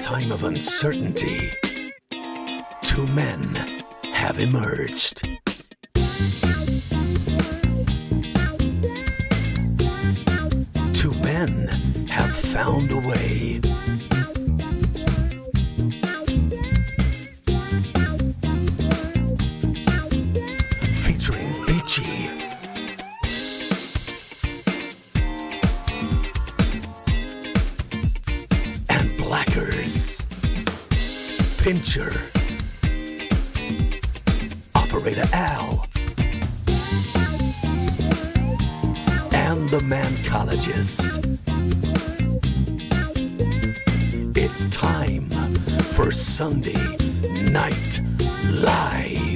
time of uncertainty, two men have emerged. Two men have found a way. Featuring Beachy, and Blackers, Pincher, Operator Al, and the Mancologist. It's time for Sunday Night Live.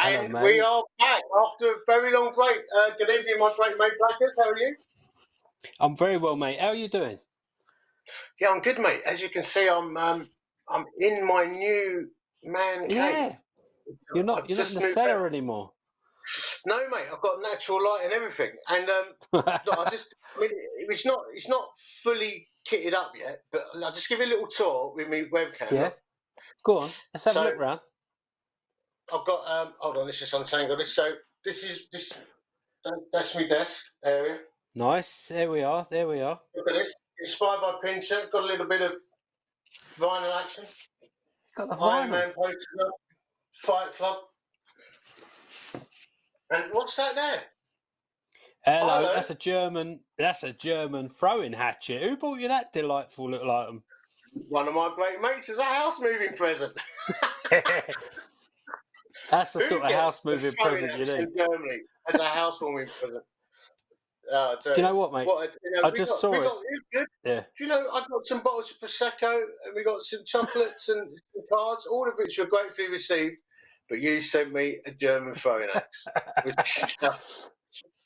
And we are back after a very long break. Good evening, my great mate Blackers. How are you? I'm very well, mate. How are you doing? Yeah, I'm good, mate. As you can see, I'm in my new man cave. Yeah. You're not in the cellar anymore. No, mate. I've got natural light and everything. And it's not fully kitted up yet, but I'll just give you a little tour with my webcam. Yeah. Go on. Let's have a look round. I've got hold on, let's just untangle this. So that's my desk area. Nice. There we are. Look at this. Inspired by Pincher. Got a little bit of vinyl action. Got the Iron vinyl. Man poster, Fight Club. And what's that there? Hello. Hello. That's a German throwing hatchet. Who bought you that delightful little item? One of my great mates as a house moving present. That's the sort of house moving present you need. In Germany as a housewarming present. Do you know what, mate? I just saw it. Yeah. You know, I got some bottles of Prosecco and we got some chocolates and some cards, all of which were gratefully received. But you sent me a German throwing axe.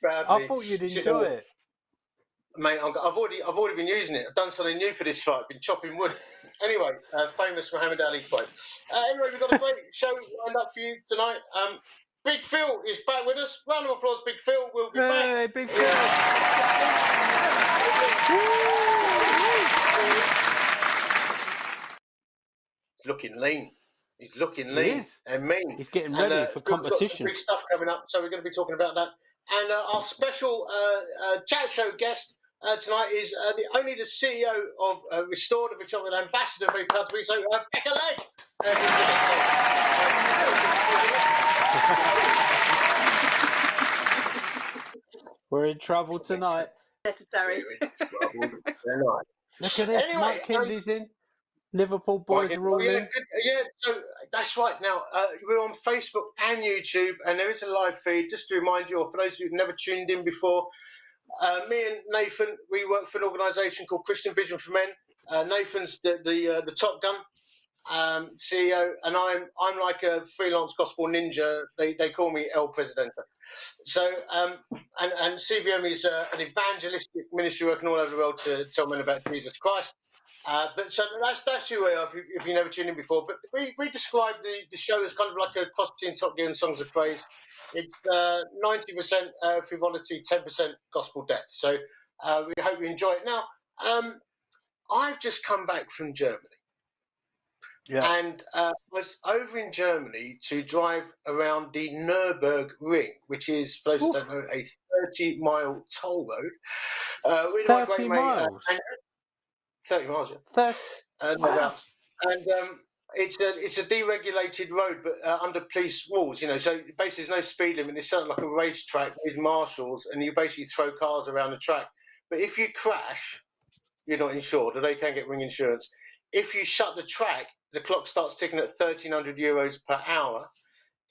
I thought you'd enjoy it. Mate, I've already been using it. I've done something new for this fight. I've been chopping wood. Anyway, famous Muhammad Ali quote. Anyway, we've got a great show lined up for you tonight. Big Phil is back with us. Round of applause, Big Phil. We'll be back. Hey, Big Phil. He's looking lean. He's looking lean and mean. He's getting ready for competition. Big stuff coming up, so we're going to be talking about that. And our special chat show guest tonight is the CEO of Restored, of which I'm an ambassador, very proud to be so, Bekah Legg. We're in trouble tonight. Necessary. Look at this. Anyway, Mike Kinley's in. Liverpool boys are all in. Yeah, so that's right. Now, we're on Facebook and YouTube, and there is a live feed. Just to remind you, or for those of you who've never tuned in before, me and Nathan, we work for an organisation called Christian Vision for Men. Nathan's the Top Gun CEO, and I'm like a freelance gospel ninja. They call me El Presidente. So, and CVM is an evangelistic ministry working all over the world to tell men about Jesus Christ. But so that's who we are, if you've never tuned in before. But we describe the show as kind of like a cross between Top Gear and Songs of Praise. It's 90% frivolity, 10% gospel depth. So we hope you enjoy it. Now, I've just come back from Germany. Yeah. And was over in Germany to drive around the Nürburgring, which is, for those who don't know, a 30-mile toll road. With 30 my great miles? mate, 30 miles, yeah. Wow. And it's a deregulated road, but under police rules, you know. So basically, there's no speed limit. It's sort of like a racetrack with marshals, and you basically throw cars around the track. But if you crash, you're not insured, or they can get ring insurance. If you shut the track, the clock starts ticking at €1,300 per hour.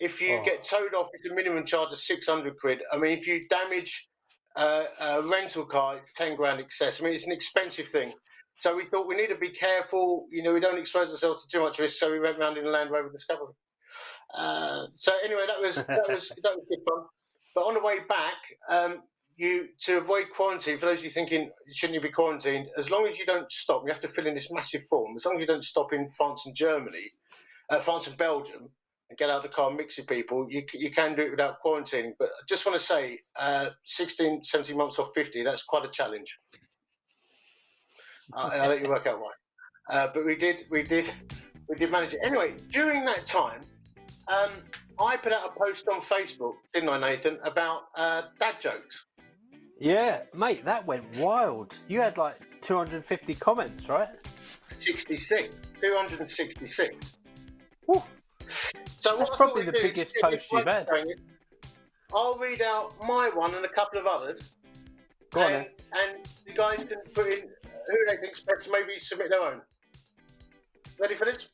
If you get towed off, it's a minimum charge of 600 quid. I mean, if you damage a rental car, it's 10 grand excess. I mean, it's an expensive thing. So we thought we need to be careful. You know, we don't expose ourselves to too much risk. So we went round in a Land Rover Discovery. So anyway, that was good fun. But on the way back, to avoid quarantine, for those of you thinking, shouldn't you be quarantined? As long as you don't stop, you have to fill in this massive form. As long as you don't stop in France and Germany, France and Belgium, and get out of the car and mix with people, you can do it without quarantining. But I just want to say, 16, 17 months off 50, that's quite a challenge. I'll let you work out why. But we did manage it. Anyway, during that time, I put out a post on Facebook, didn't I, Nathan, about dad jokes. Yeah, mate, that went wild. You had like 250 comments, right? 266. Woo. So that's probably the biggest post you've had. I'll read out my one and a couple of others. Go on then. And you guys can put in who they think expect to maybe submit their own. Ready for this?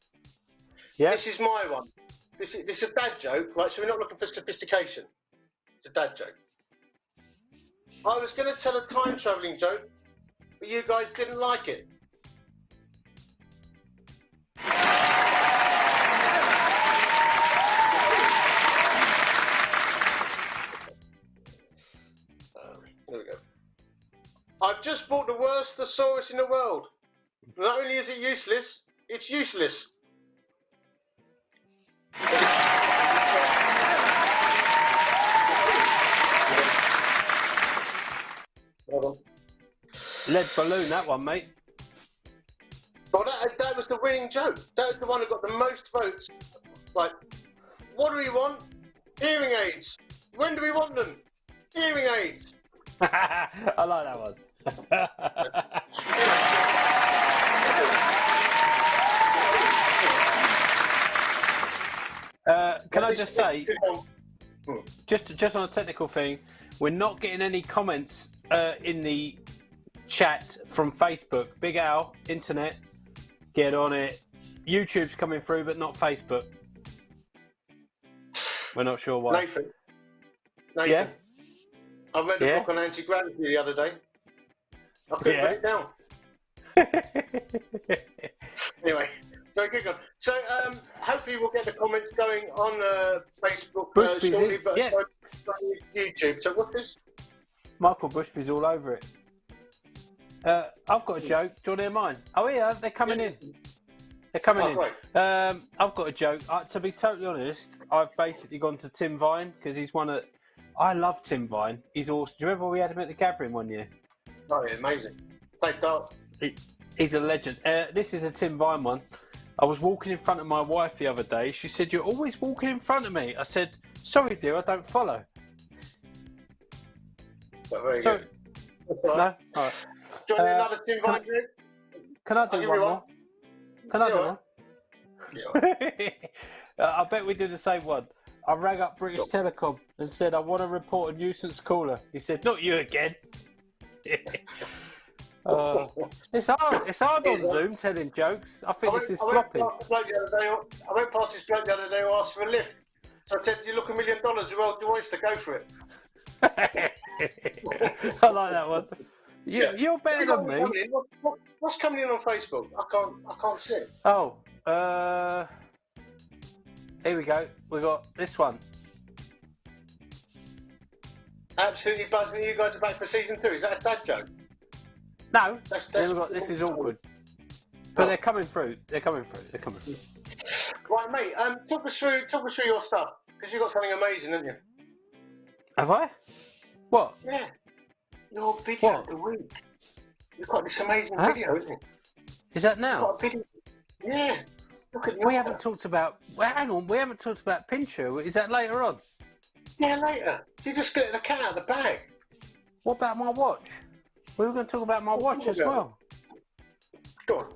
Yeah. This is my one. This is a dad joke, right? So we're not looking for sophistication. It's a dad joke. I was going to tell a time travelling joke, but you guys didn't like it. There we go. I've just bought the worst thesaurus in the world. Not only is it useless, it's useless. Lead balloon, that one, mate. Well, that was the winning joke. That was the one that got the most votes. Like, what do we want? Hearing aids. When do we want them? Hearing aids. I like that one. Can I just say, just on a technical thing, we're not getting any comments in the chat from Facebook. Big Al, internet, get on it. YouTube's coming through, but not Facebook. We're not sure why. Nathan. Yeah? I read a book on anti-gravity the other day. I couldn't put it down. Anyway, so good one. So hopefully we'll get the comments going on Facebook shortly, but YouTube. So what's this? Michael Bushby's all over it. I've got a joke. Do you want to hear mine? Oh yeah, they're coming in. They're coming in. Great. I've got a joke. To be totally honest, I've basically gone to Tim Vine because he's one of. I love Tim Vine. He's awesome. Do you remember we had him at the Gathering one year? Oh, yeah, amazing. Played darts. He's a legend. This is a Tim Vine one. I was walking in front of my wife the other day. She said, "You're always walking in front of me." I said, "Sorry, dear, I don't follow." Very good. No? All right. Do you want another Tim Vine joke? Can I do one more? Can I do one? Yeah. I bet we do the same one. I rang up British Telecom and said, "I want to report a nuisance caller." He said, "Not you again." It's hard on Zoom telling jokes. I think this is flopping. I went past this bloke the other day who asked for a lift. So I said, "You look $1 million, well, Joyce, to go for it." I like that one. You're better than me. What's coming in on Facebook? I can't see it. Oh, here we go. We got this one. Absolutely buzzing. You guys are back for season 2. Is that a dad joke? No. This is awkward. But they're coming through. They're coming through. Right, mate. Talk us through your stuff because you've got something amazing, haven't you? Have I? What? Yeah. Your video of the week. You've got this amazing video, isn't it? Is that now? You've got a video. Yeah. Look at we haven't talked about. Well, hang on. We haven't talked about Pincher. Is that later on? Yeah, later. You just getting the cat out of the bag. What about my watch? We were going to talk about my watch as well. Go on.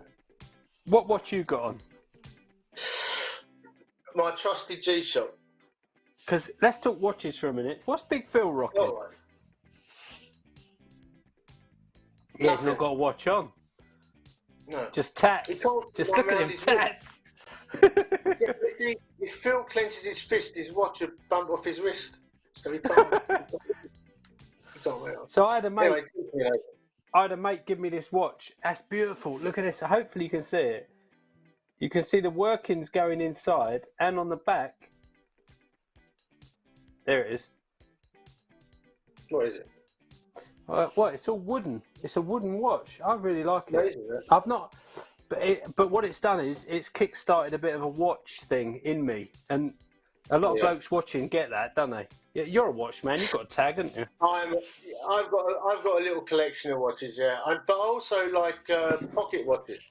What watch you got on? My trusty G-Shock. Because let's talk watches for a minute. What's Big Phil rocking? All right. He's not got a watch on. No. Just tats. Just look at him, tats. If Phil clenches his fist, his watch would bump off his wrist. So he can't. So I had a mate. Anyway, I had a mate give me this watch. That's beautiful. Look at this. Hopefully you can see it. You can see the workings going inside and on the back. There it is. What is it? What? It's all wooden. It's a wooden watch. I really like it. Amazing, I've not, but what it's done is it's kick-started a bit of a watch thing in me, and A lot of blokes watching get that, don't they? You're a watch man. You've got a tag, haven't you? I've got a little collection of watches, yeah. But I also like pocket watches.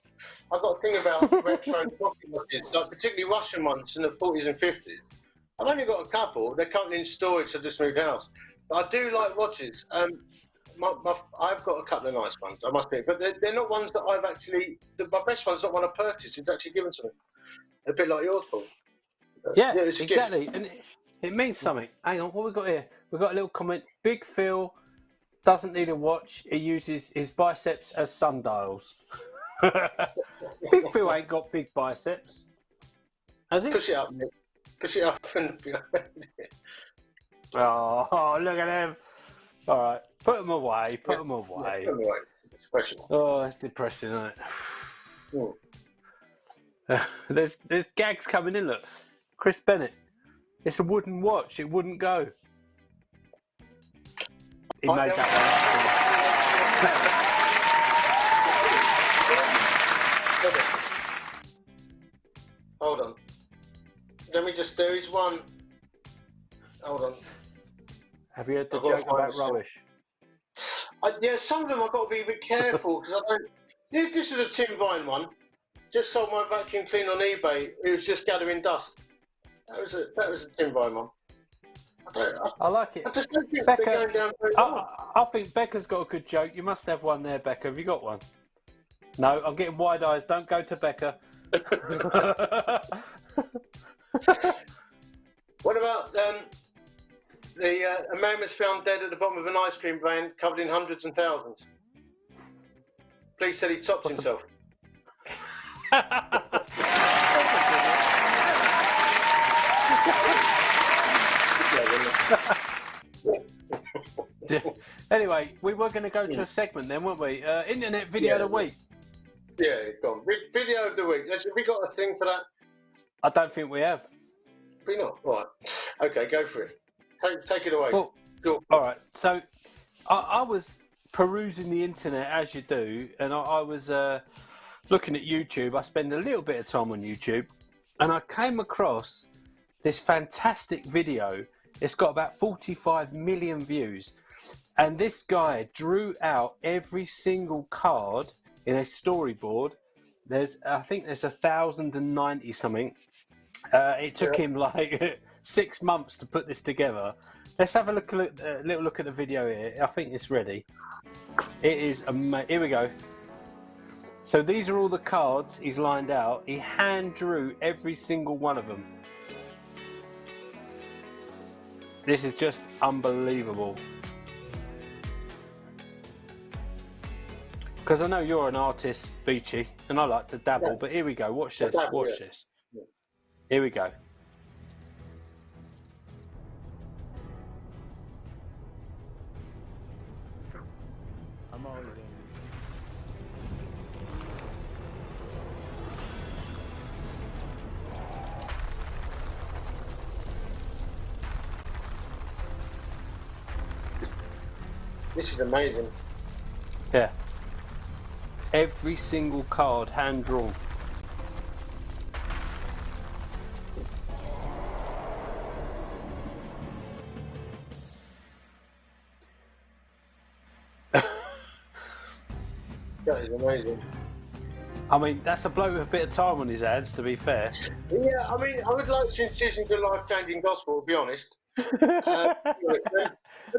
I've got a thing about retro pocket watches, like particularly Russian ones in the 40s and 50s. I've only got a couple. They're currently in storage, so I just moved house. But I do like watches. I've got a couple of nice ones, I must admit, but they're not ones that I've actually. My best one's not one I purchased. It's actually given to me. A bit like yours, Paul. Yeah, exactly. And it means something. Hang on, what we got here? We've got a little comment. Big Phil doesn't need a watch. He uses his biceps as sundials. Big Phil ain't got big biceps. Has he? Push it up, Nick. Push it up. Oh, look at him. All right, put them away. Put them away. Oh, that's depressing, isn't it? There's gags coming in. Look, Chris Bennett. It's a wooden watch. It wouldn't go. He made that one up. Hold on. Let me just do his one. Hold on. Have you heard the joke about rubbish? Yeah, some of them I've got to be a bit careful because I don't. Yeah, this is a Tim Vine one. Just sold my vacuum cleaner on eBay. It was just gathering dust. That was a Tim Vine one. I like it. I just don't think Bekah, they're going down very well. I think Bekah's got a good joke. You must have one there, Bekah. Have you got one? No, I'm getting wide eyes. Don't go to Bekah. What about a man was found dead at the bottom of an ice cream van covered in hundreds and thousands? Police said he topped himself. Anyway, we were going to go to a segment then, weren't we? Internet video of the week. Yeah, go on. Video of the week. Have we got a thing for that? I don't think we have. We not. All right. Okay, go for it. Take it away. Well, Go. All right. So I was perusing the internet as you do, and I was looking at YouTube. I spend a little bit of time on YouTube, and I came across this fantastic video. It's got about 45 million views, and this guy drew out every single card in a storyboard. I think there's 1,090 something. It took him like 6 months to put this together. Let's have a little look at the video here. I think it's ready. It is amazing. Here we go. So these are all the cards he's lined out. He hand drew every single one of them. This is just unbelievable. Because I know you're an artist, Beachy, and I like to dabble, but here we go. Watch this. Watch this. Here we go. This is amazing. Yeah. Every single card hand drawn. That is amazing. I mean, that's a bloke with a bit of time on his hands, to be fair. Yeah, I mean, I would like to introduce him to life-changing gospel, to be honest. Have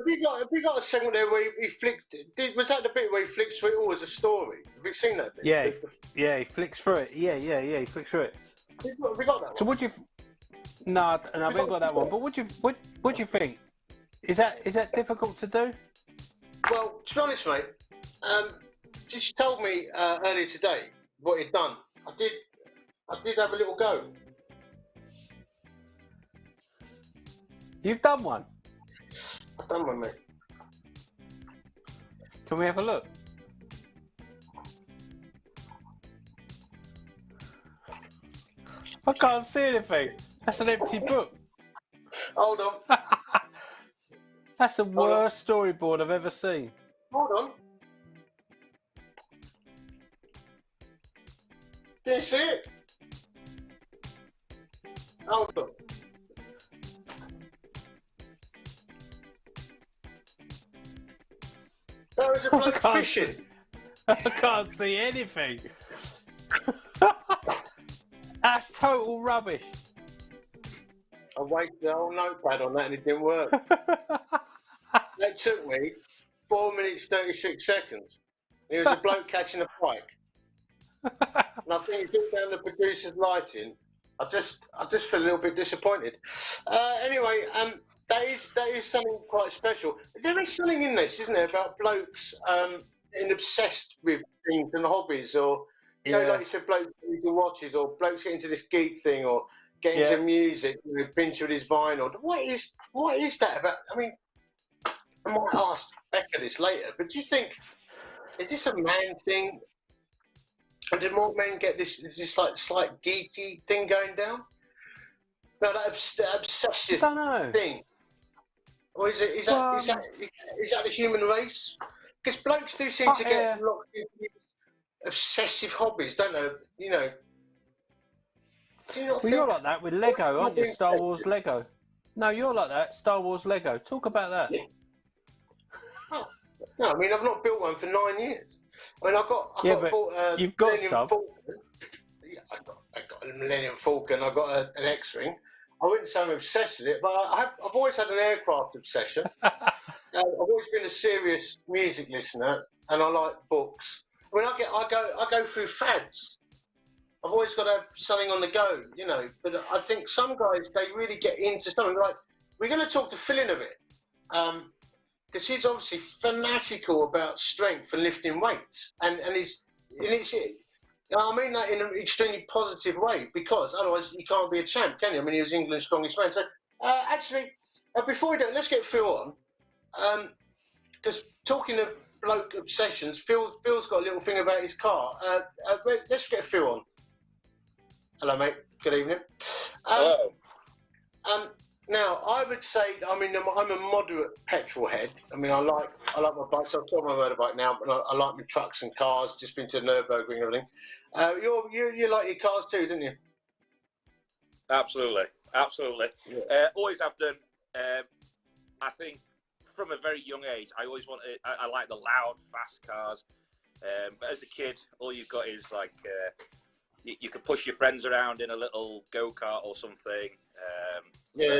you got a segment there where he flicked? Was that the bit where he flicks through it all as a story? Have you seen that bit? Yeah, he flicks through it. Yeah, he flicks through it. Have we got that one? So, No, we haven't got that one. But what do you think? Is that difficult to do? Well, to be honest, mate, she told me earlier today what he'd done. I did have a little go. You've done one? I've done one, mate. Can we have a look? I can't see anything. That's an empty book. Hold on. That's the worst storyboard I've ever seen. Hold on. Can you see it? Hold on. That was a bloke fishing. I can't see anything. That's total rubbish. I wasted the whole notepad on that and it didn't work. That took me 4 minutes 36 seconds. He was a bloke catching a pike. And I think he took down the producer's lighting. I just feel a little bit disappointed. Anyway, that is something quite special. There is something in this, isn't there, about blokes getting obsessed with things and hobbies, or you know, like you said, blokes into watches, or blokes get into this geek thing, or get into music, binge with his vinyl. What is that about? I mean, I might ask Bekah this later, but do you think, is this a man thing? And do more men get this like slight geeky thing going down? No, that obsessive thing. Or is that the human race? Because blokes do seem to get locked into these obsessive hobbies, don't they? You know. Do you not think you're like that with Lego, aren't you? Star Wars Lego. No, you're like that. Star Wars Lego. Talk about that. Yeah. Oh, no, I mean I've not built one for 9 years. I mean You've got some. Yeah, I got a Millennium Falcon. I got an X-Wing. I wouldn't say I'm obsessed with it, but I've always had an aircraft obsession. I've always been a serious music listener, and I like books. I mean, I go through fads. I've always got to have something on the go, you know. But I think some guys, they really get into something. Like, we're going to talk to Phil in a bit, because he's obviously fanatical about strength and lifting weights, and I mean that in an extremely positive way, because otherwise you can't be a champ, can you? I mean, he was England's strongest man. So, actually, before we do it, let's get Phil on, because talking of bloke obsessions, Phil's got a little thing about his car. Let's get Phil on. Hello, mate. Good evening. Hello. Now, I would say, I mean, I'm a moderate petrol head. I mean, I like my bikes. I've got my motorbike now, but I like my trucks and cars. Just been to Nürburgring and everything. You like your cars too, didn't you? Absolutely. Yeah. Always have done. I think from a very young age, I always wanted. I like the loud, fast cars. But as a kid, all you've got is like you can push your friends around in a little go-kart or something.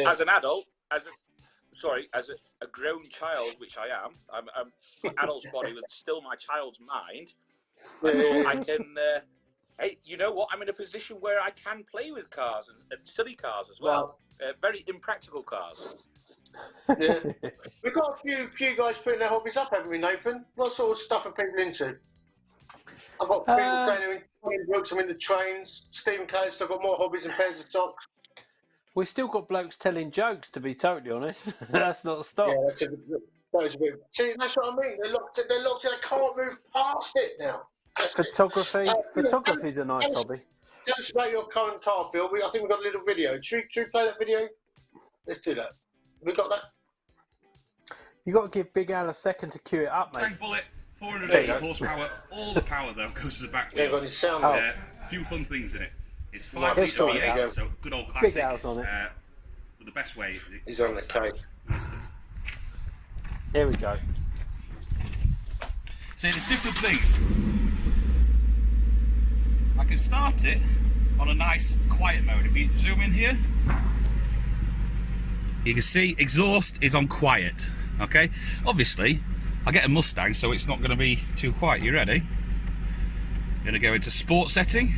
As an adult, as a grown child, which I am, I'm an adult's body with still my child's mind. I can. Hey, you know what? I'm in a position where I can play with cars and silly cars as well. Very impractical cars. Yeah, we've got a few guys putting their hobbies up, haven't we, Nathan? What sort of stuff are people into? I've got people down here in books. I'm into trains. Stephen Case, I've got more hobbies than pairs of socks. We've still got blokes telling jokes, to be totally honest. That's not stopped. Yeah, that was a bit. See, that's what I mean. They're locked in. I can't move past it now. Photography's a nice hobby. Tell us about your current car, Phil. I think we've got a little video. Should we play that video? Let's do that. We got that? You got to give Big Al a second to cue it up, mate. Tank bullet, 480 horsepower. All the power though goes to the back wheels. Yeah, got his sound. A few fun things in it. It's 5 litre V8, so good old classic. Big Al's on it. But the best way. He's on the case. Here we go. So there's different things. I can start it on a nice quiet mode. If you zoom in here, you can see exhaust is on quiet. Okay, obviously I get a Mustang, so it's not going to be too quiet. You ready? I'm going to go into sport setting,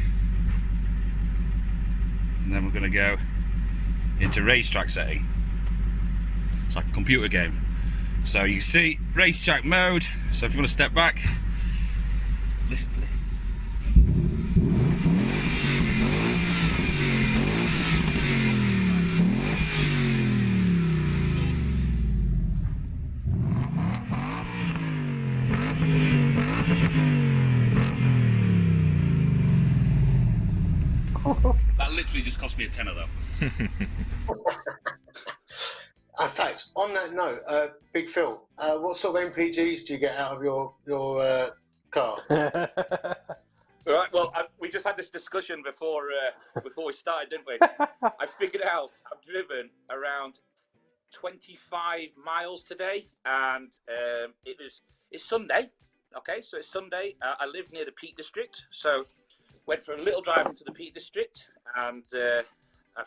and then we're going to go into racetrack setting. It's like a computer game. So you can see racetrack mode. So if you want to step back, listen to this. That literally just cost me a tenner though. In fact, on that note, Big Phil, what sort of MPGs do you get out of your car? Right. Well, we just had this discussion before we started, didn't we? I figured out I've driven around 25 miles today, and it's Sunday. Okay, so it's Sunday. I live near the Peak District, so went for a little drive into the Peak District, and I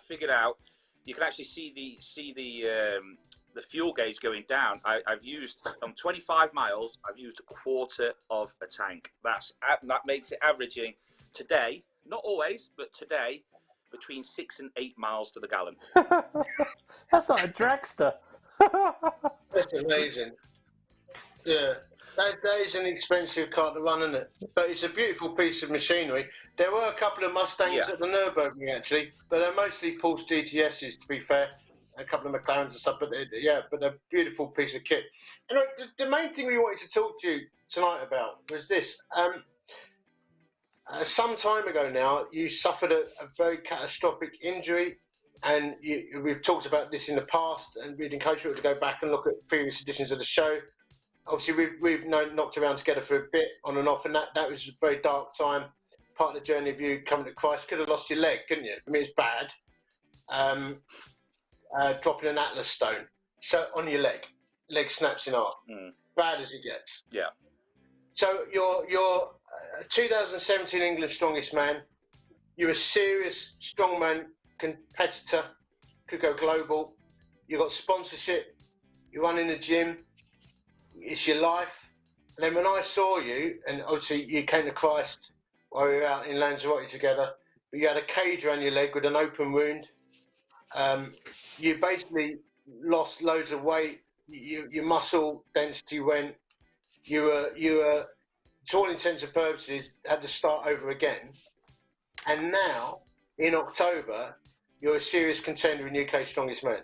figured out you can actually see the fuel gauge going down. I've used on 25 miles. I've used a quarter of a tank. That makes it averaging today, not always, but today, between 6 and 8 miles to the gallon. That's like a dragster. That's amazing. Yeah, that is an expensive car to run, isn't it? But it's a beautiful piece of machinery. There were a couple of Mustangs at the Nürburgring, actually, but they're mostly Porsche GTSs, to be fair. A couple of McLarens and stuff, but a beautiful piece of kit. And the main thing we wanted to talk to you tonight about was this. Some time ago now, you suffered a very catastrophic injury, and we've talked about this in the past, and we'd encourage you to go back and look at previous editions of the show. Obviously, we've knocked around together for a bit on and off, and that was a very dark time, part of the journey of you coming to Christ. Could have lost your leg, couldn't you? I mean, it's bad. Dropping an Atlas stone on your leg snaps in half. Bad as it gets. Yeah. So you're a 2017 England's strongest man. You're a serious strongman competitor. Could go global. You got sponsorship. You run in the gym. It's your life. And then when I saw you, and obviously you came to Christ while we were out in Lanzarote together, but you had a cage around your leg with an open wound. You basically lost loads of weight. Your muscle density went. You were, to all intents and purposes, had to start over again. And now, in October, you're a serious contender in UK's Strongest Man.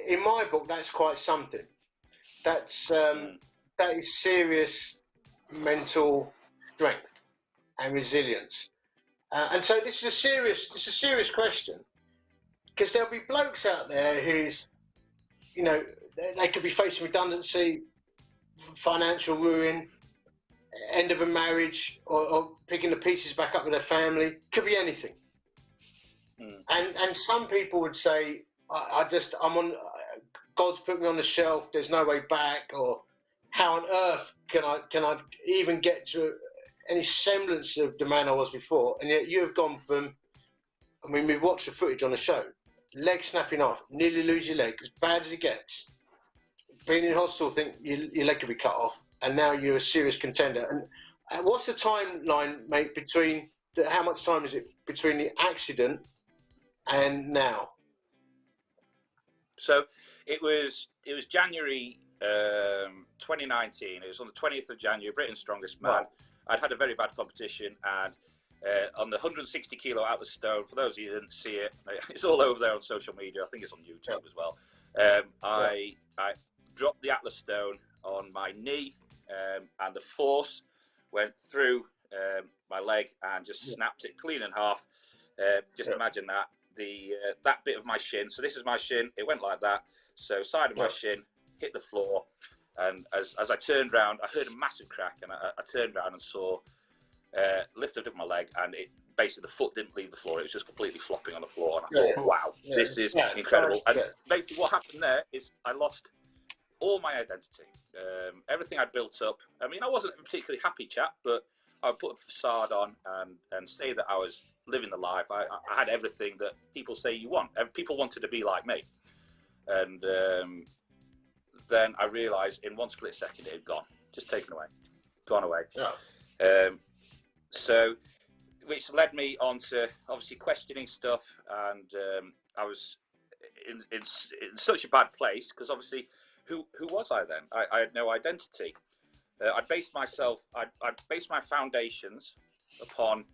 In my book, that's quite something. That is serious mental strength and resilience. And so this is a serious question, because there'll be blokes out there who's, they could be facing redundancy, financial ruin, end of a marriage, or picking the pieces back up with their family. Could be anything. And some people would say, God's put me on the shelf. There's no way back, or how on earth can I even get to any semblance of the man I was before? And yet you have gone from, we've watched the footage on the show, leg snapping off, nearly lose your leg, as bad as it gets. Being in hospital, think your leg could be cut off, and now you're a serious contender. And what's the timeline, mate, between, how much time is it between the accident and now? So it was January 2019. It was on the 20th of January, Britain's Strongest Man. Right. I'd had a very bad competition, and on the 160 kilo Atlas stone, for those of you who didn't see it, it's all over there on social media. I think it's on YouTube as well. I dropped the Atlas stone on my knee, and the force went through my leg and just snapped it clean in half. Imagine that. That bit of my shin, so this is my shin, it went like that. So side of my shin hit the floor, and as I turned round, I heard a massive crack, and I turned round and saw, lifted up my leg, and it basically, the foot didn't leave the floor, it was just completely flopping on the floor, and I thought, wow, this is incredible. And basically what happened there is I lost all my identity, everything I'd built up. I mean, I wasn't a particularly happy chap, but I would put a facade on and say that I was living the life. I had everything that people say you want. People wanted to be like me. And then I realised in one split second it had gone, just taken away, gone away. Yeah. So, which led me on to obviously questioning stuff, and I was in such a bad place, because obviously, who was I then? I had no identity. I based my foundations upon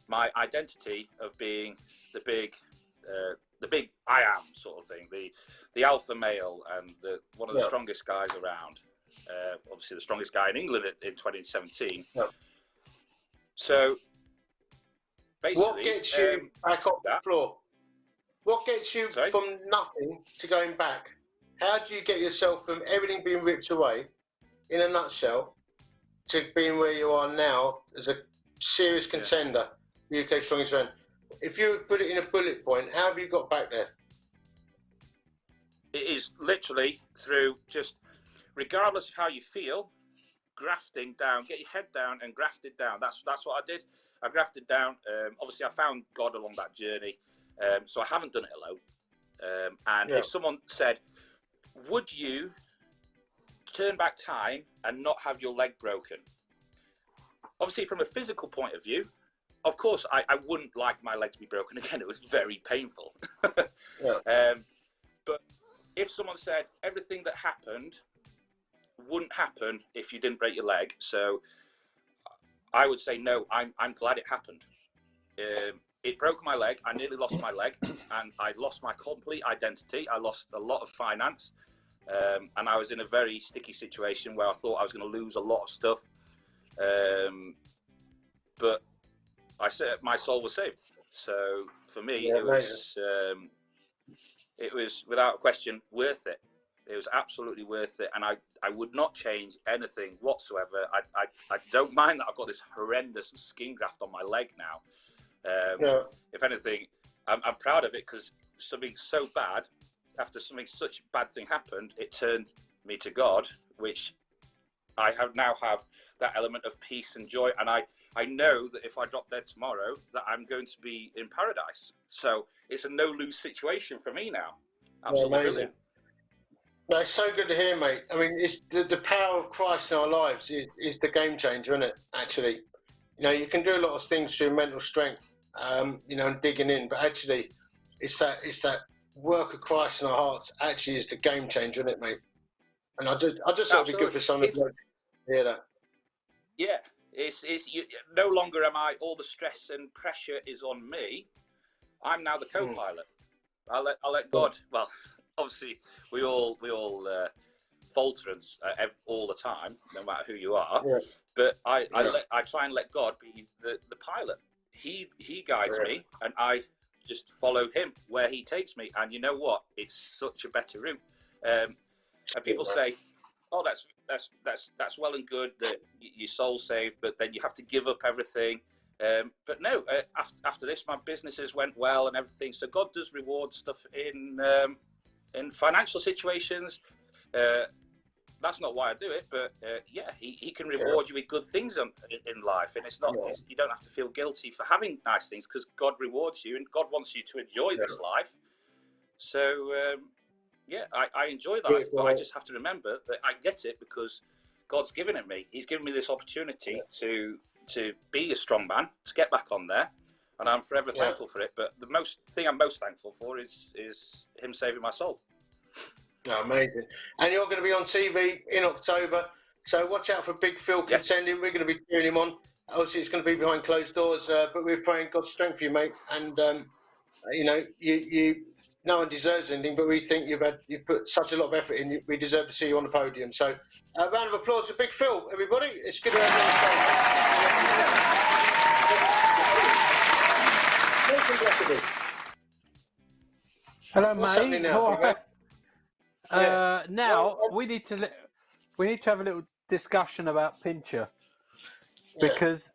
my identity of being the big I am sort of thing, the alpha male, and one of the strongest guys around. Obviously, the strongest guy in England in 2017. Yeah. So basically, what gets you back off the floor? What gets you from nothing to going back? How do you get yourself from everything being ripped away, in a nutshell, to being where you are now as a serious contender, the UK Strongest Man? If you put it in a bullet point, how have you got back there? It is literally through just regardless of how you feel, grafting down, get your head down and grafted down. That's what I did. I grafted down. Obviously, I found God along that journey, so I haven't done it alone. And if someone said, would you turn back time and not have your leg broken? Obviously, from a physical point of view, of course, I wouldn't like my leg to be broken again. It was very painful. But if someone said everything that happened wouldn't happen if you didn't break your leg, so I would say no. I'm glad it happened. It broke my leg. I nearly lost my leg, and I lost my complete identity. I lost a lot of finance, and I was in a very sticky situation where I thought I was going to lose a lot of stuff. But I said my soul was saved. So for me, it was without question worth it. It was absolutely worth it, and I would not change anything whatsoever. I don't mind that I've got this horrendous skin graft on my leg now. If anything, I'm proud of it, because something so bad, after something such bad thing happened, it turned me to God, which I now have that element of peace and joy, and I know that if I drop dead tomorrow, that I'm going to be in paradise. So it's a no-lose situation for me now. Absolutely brilliant. No, it's so good to hear, mate. I mean, it's the power of Christ in our lives is the game changer, isn't it? Actually, you can do a lot of things through mental strength, and digging in, but actually, it's that work of Christ in our hearts actually is the game changer, isn't it, mate? And I just thought it'd be good for someone to hear that. Yeah, it's no longer am I, all the stress and pressure is on me. I'm now the co-pilot. I'll let God. Well, obviously we all falter all the time, no matter who you are. Yeah. But I try and let God be the pilot. He guides me, and I just follow him where he takes me. And you know what? It's such a better route. And people say, "Oh, that's well and good that your soul's saved, but then you have to give up everything." But no, after this, my businesses went well and everything. So God does reward stuff in financial situations. That's not why I do it, but he can reward you with good things in life, and it's not you don't have to feel guilty for having nice things, because God rewards you, and God wants you to enjoy this life. So I enjoy life, but I just have to remember that I get it because God's given it me. He's given me this opportunity to be a strong man, to get back on there, and I'm forever thankful for it. But the thing I'm most thankful for is him saving my soul. Oh, amazing. And you're going to be on TV in October, so watch out for Big Phil contending. We're going to be cheering him on. Obviously, it's going to be behind closed doors, but we're praying God's strength for you, mate. And you no one deserves anything, but we think you've put such a lot of effort in. We deserve to see you on the podium. So, a round of applause for Big Phil, everybody. It's good to have you on stage. Hello, What's mate. Now, now we need to have a little discussion about Pincher, because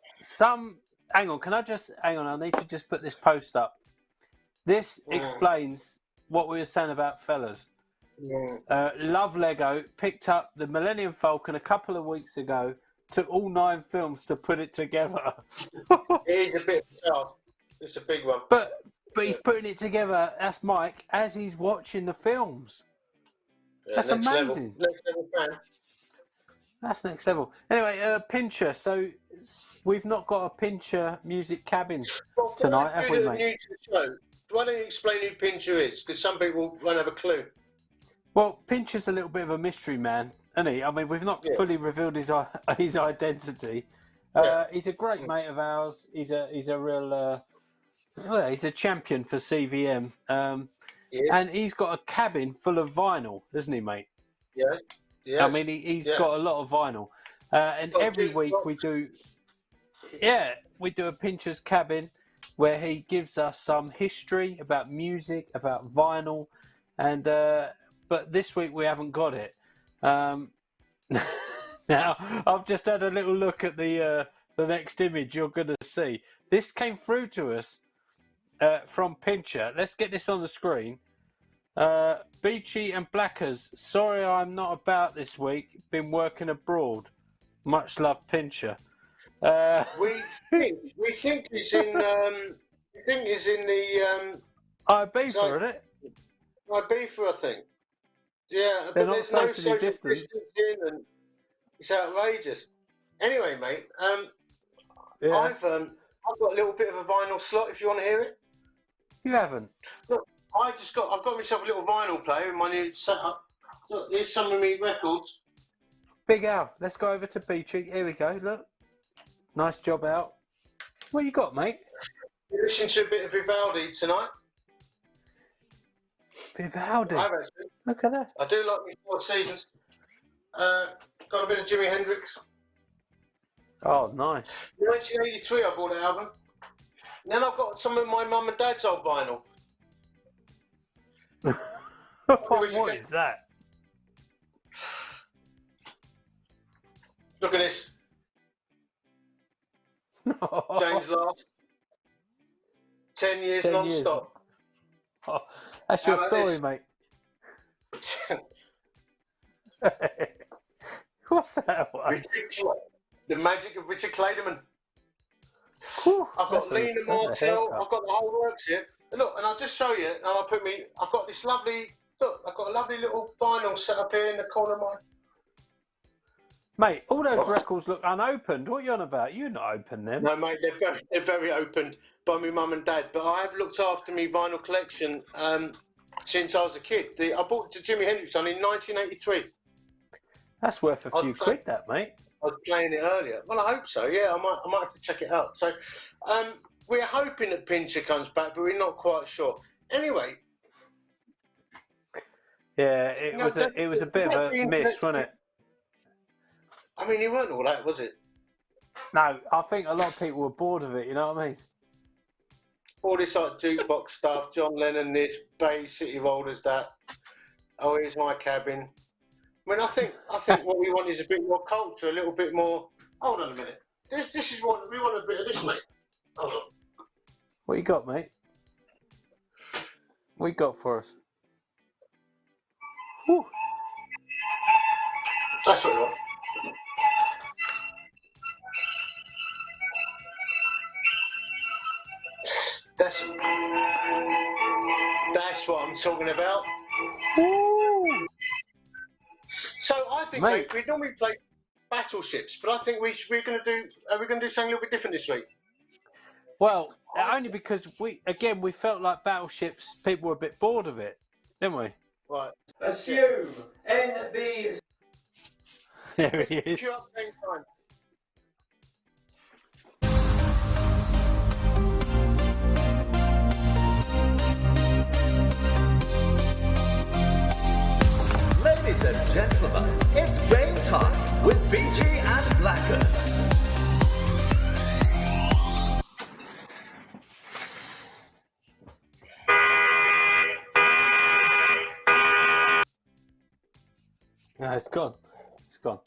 hang on. I need to just put this post up. This explains what we were saying about fellas. Love Lego picked up the Millennium Falcon a couple of weeks ago. Took all 9 films to put it together. It is a bit tough. It's a big one. But he's putting it together. That's Mike as he's watching the films. That's amazing. Next level fan. That's next level. Anyway, Pincher. So we've not got a Pincher music cabin tonight, have we, mate? Why don't you explain who Pincher is? Because some people won't have a clue. Well, Pincher's a little bit of a mystery man, isn't he? I mean, we've not fully revealed his identity. He's a great mate of ours. He's a real. He's a champion for CVM. And he's got a cabin full of vinyl, doesn't he, mate? Yes. I mean, he's got a lot of vinyl. And every week we do a Pincher's cabin where he gives us some history about music, about vinyl, and but this week we haven't got it. Now I've just had a little look at the next image you're going to see. This came through to us from Pincher. Let's get this on the screen. Beachy and Blackers. Sorry, I'm not about this week. Been working abroad. Much love, Pincher. We think it's in. We think it's in the Ibiza, so- isn't it? Ibiza, I think. Yeah, They're but not there's no socially social distanced. distancing, and it's outrageous. Anyway, mate, Yeah. I've got a little bit of a vinyl slot if you want to hear it. You haven't. Look, I've got myself a little vinyl player in my new setup. Look, here's some of me records. Big Al, let's go over to Beachy. Here we go. Look, nice job out. What you got, mate? You're listening to a bit of Vivaldi tonight. Vivaldi. I have actually. Look at that. I do like my Four Seasons. Got a bit of Jimi Hendrix. Oh, nice. 1983, I bought the album. And then I've got some of my mum and dad's old vinyl. What is that? Look at this. James Last. 10 years 10 non-stop. Oh, that's your How about story, this? mate. What's that one? The magic of Richard Clayderman. Whew, I've got that's a- Lena that's a Martell. haircut. I've got the whole works here. And look, and I'll just show you. And I'll put me. I've got this lovely. Look, I've got a lovely little vinyl set up here in the corner of mine. Mate, all those What? records look unopened. What are you on about? You're not open them. No, mate, they're very opened by my mum and dad. But I have looked after my vinyl collection since I was a kid. I bought the Jimi Hendrix on in 1983. That's worth a few quid, that, mate. I was playing it earlier. Well, I hope so. Yeah, I might have to check it out. So, we're hoping that Pincher comes back, but we're not quite sure. Anyway, Yeah, it was a bit of a miss, wasn't it? I mean, it weren't all that, was it? No, I think a lot of people were bored of it. You know what I mean? All this like jukebox stuff, John Lennon this, Bay City Rollers that. Oh, here's my cabin. I mean, I think what we want is a bit more culture, a little bit more. Hold on a minute. This is what we want. A bit of this, mate. Hold on. What you got, mate? What you got for us? Whew. That's what we want. That's what I'm talking about. Woo. So I think, mate, we normally play Battleships, but I think we're going to do something a little bit different this week. Well, only because we felt like Battleships. People were a bit bored of it, didn't we? Right. Assume NB. There he is. Cue up same time. Ladies and gentlemen, it's game time with Beachy and Blackers. No, it's gone. It's gone.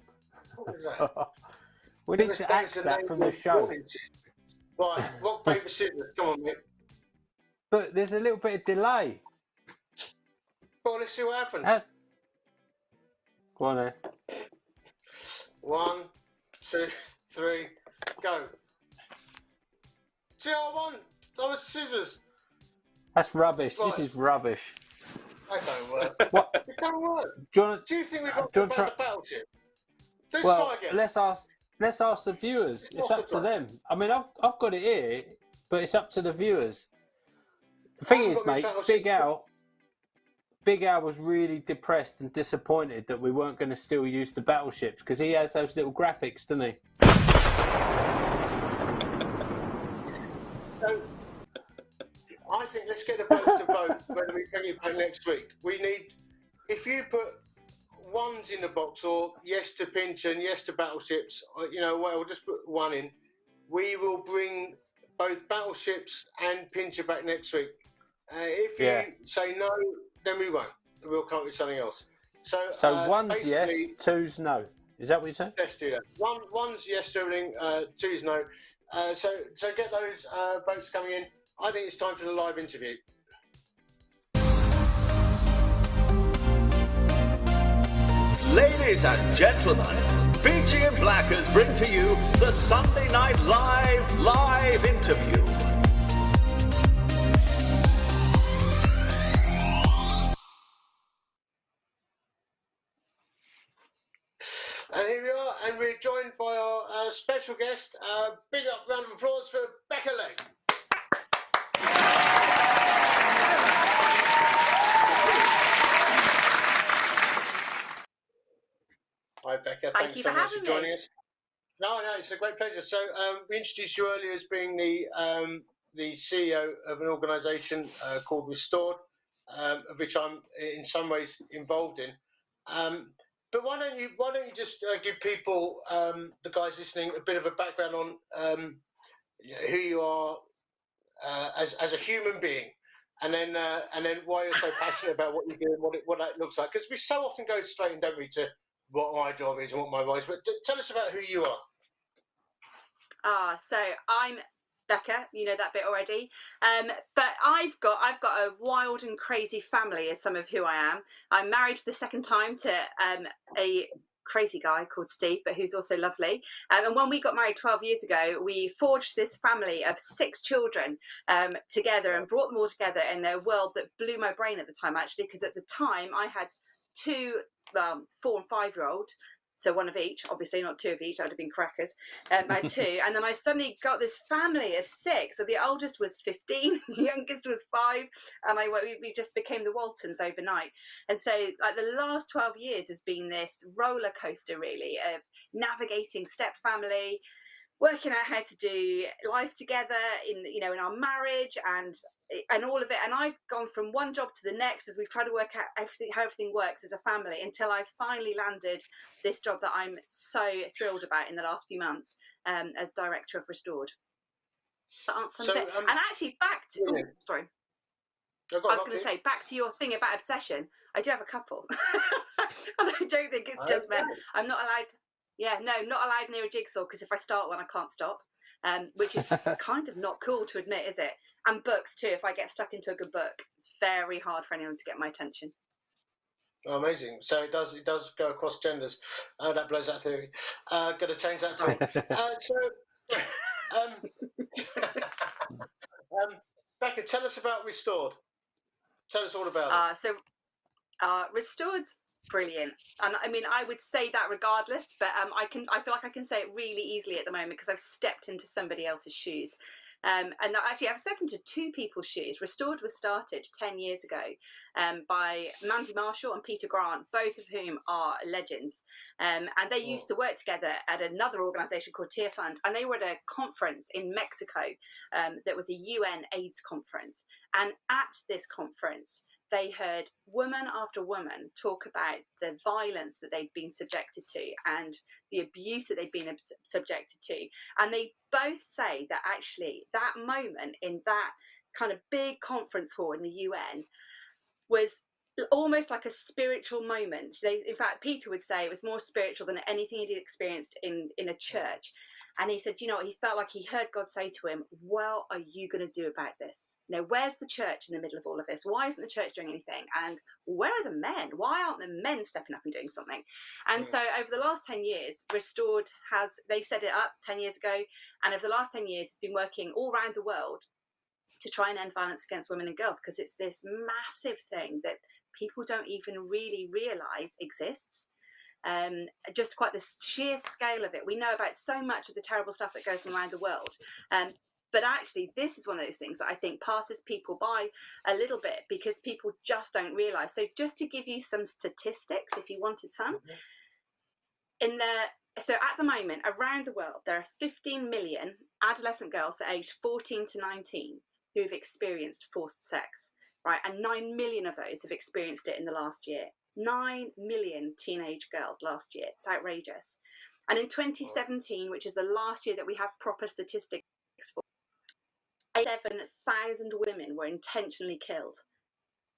What was that? We need to axe that from the show. Right, rock, paper, scissors. Come on, mate. But there's a little bit of delay. Well, let's see what happens. Go on then. 1, 2, 3, go. See, I won. That was scissors. That's rubbish. Right. This is rubbish. That don't work. What? It don't work. Do you want Do you think we've got Do to you about the Battleship? Let's Well, try again. let's ask the viewers. It's up to them. I mean, I've got it here, but it's up to the viewers. The thing is, mate, Big Al was really depressed and disappointed that we weren't going to still use the battleships because he has those little graphics, doesn't he? So, I think let's get the votes to vote whether we bring it back next week. We need, if you put ones in the box or yes to Pinch and yes to Battleships, or, we'll just put one in. We will bring both Battleships and Pincher back next week. If you say no, then we won't. We'll come up with something else. So one's yes, two's no. Is that what you said? Let's do that. One's yes to everything, two's no. So get those votes coming in. I think it's time for the live interview. Ladies and gentlemen, Beachy and Blackers bring to you the Sunday Night Live interview. And here we are, and we're joined by our special guest. Big up round of applause for Bekah Legg. Hi, Bekah. Thanks so much for joining us. No, it's a great pleasure. So we introduced you earlier as being the CEO of an organisation called Restored, of which I'm in some ways involved in. But why don't you just give people, the guys listening, a bit of a background on who you are as a human being, and then why you're so passionate about what you do and what that looks like. Because we so often go straight in, don't we, to what my job is and what my role is. But tell us about who you are. So I'm Bekah, you know that bit already. But I've got a wild and crazy family, as some of who I am. I'm married for the second time to a crazy guy called Steve, but who's also lovely. And when we got married 12 years ago, we forged this family of 6 children together and brought them all together in a world that blew my brain at the time, actually, because at the time I had 2 4- and 5-year-old. So one of each, obviously not 2 of each, that would have been crackers. I had 2, and then I suddenly got this family of 6. So the oldest was 15, the youngest was 5, and we just became the Waltons overnight. And so like the last 12 years has been this roller coaster, really, of navigating step family, working out how to do life together in our marriage and all of it. And I've gone from one job to the next as we've tried to work out how everything works as a family, until I finally landed this job that I'm so thrilled about in the last few months as director of Restored. So answer a bit. And actually back to sorry. I was going to say, back to your thing about obsession. I do have a couple. And I don't think it's just men. I'm not allowed. Yeah, no, not allowed near a jigsaw, because if I start one, I can't stop, which is kind of not cool to admit, is it? And books too. If I get stuck into a good book, it's very hard for anyone to get my attention. Oh, amazing. So it does go across genders. That blows that theory. Got to change that too. Bekah, tell us about Restored. Tell us all about it. Restored's brilliant, and I mean I would say that regardless, but I feel like I can say it really easily at the moment because I've stepped into somebody else's shoes, and actually I've stepped into 2 people's shoes. Restored was started 10 years ago by Mandy Marshall and Peter Grant, both of whom are legends, and they used to work together at another organisation called Tear Fund, and they were at a conference in Mexico that was a UN AIDS conference, and at this conference they heard woman after woman talk about the violence that they'd been subjected to and the abuse that they'd been subjected to. And they both say that actually that moment in that kind of big conference hall in the UN was almost like a spiritual moment. In fact, Peter would say it was more spiritual than anything he'd experienced in a church. And he said, you know, he felt like he heard God say to him, what are you going to do about this? You know, where's the church in the middle of all of this? Why isn't the church doing anything? And where are the men? Why aren't the men stepping up and doing something? And so over the last 10 years, Restored they set it up 10 years ago. And over the last 10 years, it's been working all around the world to try and end violence against women and girls, because it's this massive thing that people don't even really realise exists. Just quite the sheer scale of it. We know about so much of the terrible stuff that goes on around the world. But actually, this is one of those things that I think passes people by a little bit because people just don't realise. So just to give you some statistics, if you wanted some, so at the moment, around the world, there are 15 million adolescent girls aged 14 to 19 who have experienced forced sex, right? And 9 million of those have experienced it in the last year. 9 million teenage girls last year. It's outrageous. And in 2017, which is the last year that we have proper statistics for, 7,000 women were intentionally killed.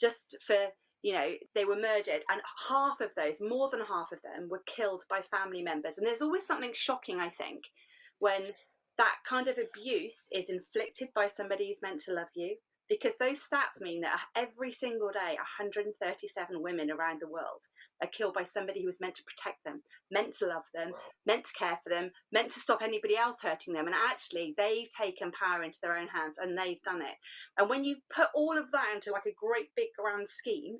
Just for, you know, they were murdered. And half of those, more than half of them, were killed by family members. And there's always something shocking, I think, when that kind of abuse is inflicted by somebody who's meant to love you, because those stats mean that every single day 137 women around the world are killed by somebody who was meant to protect them, meant to love them, meant to care for them, meant to stop anybody else hurting them, and actually they've taken power into their own hands and they've done it. And when you put all of that into like a great big grand scheme,